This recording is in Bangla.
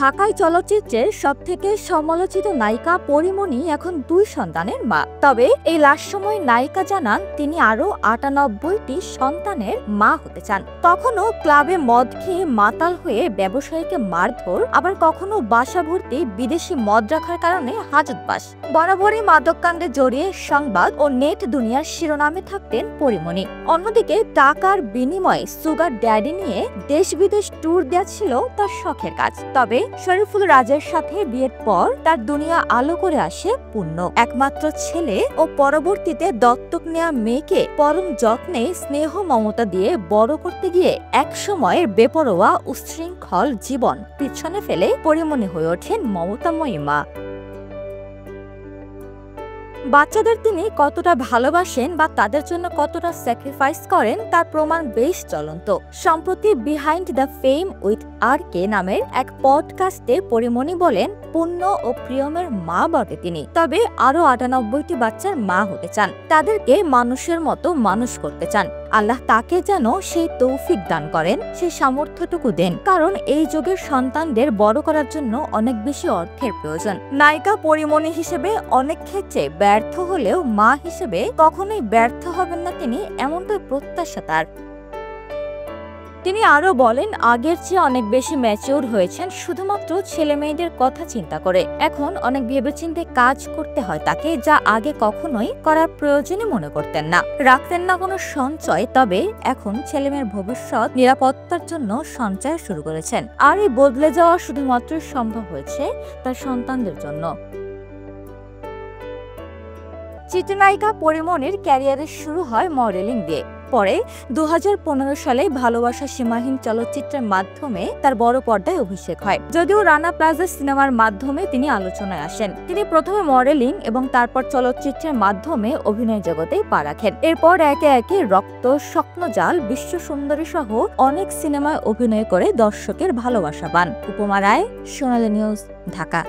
ঢাকাই চলচ্চিত্রের সবথেকে সমালোচিত নায়িকা পরীমণি এখন 2 সন্তানের মা। তবে এই লাস্ট সময় নায়িকা জানান তিনি আরো 98টি সন্তানের মা হতে চান। কখনো ক্লাবে মদ খেয়ে মাতাল হয়ে ব্যবসায়ীকে মারধর, আবার কখনো বাসা ভর্তি বিদেশি মদ রাখার কারণে হাজতবাস। বরাবরই মাদককাণ্ডে জড়িয়ে সংবাদ ও নেট দুনিয়ার শিরোনামে থাকতেন পরীমণি। অন্যদিকে টাকার বিনিময়ে সুগার ড্যাডি নিয়ে দেশ বিদেশ ট্যুর দেওয়া ছিল তার শখের কাজ। তবে শরীফুল রাজের সাথে বিয়ের পর তার দুনিয়া আলো করে আসে পূর্ণ। একমাত্র ছেলে ও পরবর্তীতে দত্তক নেওয়া মেয়েকে পরম যত্নে স্নেহ মমতা দিয়ে বড় করতে গিয়ে এক সময়ের বেপরোয়া উচ্ছৃঙ্খল জীবন পিছনে ফেলে পরীমণি হয়ে ওঠেন মমতাময়ী মা। বাচ্চাদের তিনি কতটা ভালোবাসেন বা তাদের জন্য কতটা স্যাক্রিফাইস করেন তার প্রমাণ বেশ জ্বলন্ত। সম্প্রতি behind the fame with R K নামের এক পডকাস্টে পরীমণি বলেন পূর্ণ ও প্রিয়মের মা বটে তিনি, তবে আরো 98টি বাচ্চার মা হতে চান। তাদেরকে মানুষের মতো মানুষ করতে চান। আল্লাহ তাকে যেন সেই তৌফিক দান করেন, সেই সামর্থ্যটুকু দেন, কারণ এই যুগের সন্তানদের বড় করার জন্য অনেক বেশি অর্থের প্রয়োজন। নায়িকা পরীমণি হিসেবে অনেক ক্ষেত্রে ব্যর্থ হলেও মা হিসেবে কখনোই ব্যর্থ হবেন না তিনি, এমনটাই প্রত্যাশা তার। তিনি আরো বলেন আগের চেয়ে অনেক বেশি ম্যাচিউর হয়েছেন শুধুমাত্র ছেলে মেয়েদের কথা চিন্তা করে। এখন অনেক ভেবেচিন্তে কাজ করতে হয় তাকে, যা আগে কখনোই করার প্রয়োজনই মনে করতেন না। রাখতেন না কোনো সঞ্চয়, তবে এখন ছেলে মেয়ের ভবিষ্যৎ নিরাপত্তার জন্য সঞ্চয় শুরু করেছেন। আর এই বদলে যাওয়া শুধুমাত্র সম্ভব হয়েছে তার সন্তানদের জন্য। চিত্রনায়িকা পরীমণির ক্যারিয়ারের শুরু হয় মডেলিং দিয়ে। পরে 2015 সালে ভালোবাসা সীমাহীন চলচ্চিত্রের মাধ্যমে তার বড় পর্দায় অভিষেক হয়। যদিও রানা প্লাজা সিনেমার মাধ্যমে তিনি আলোচনায় আসেন। তিনি প্রথমে মডেলিং এবং তারপর চলচ্চিত্রের মাধ্যমে অভিনয় জগতে পা রাখেন। এরপর একে একে রক্ত, স্বপ্নজাল, বিশ্ব সুন্দরী সহ অনেক সিনেমায় অভিনয় করে দর্শকের ভালোবাসা পান। উপমা রায়, সোনালী নিউজ, ঢাকা।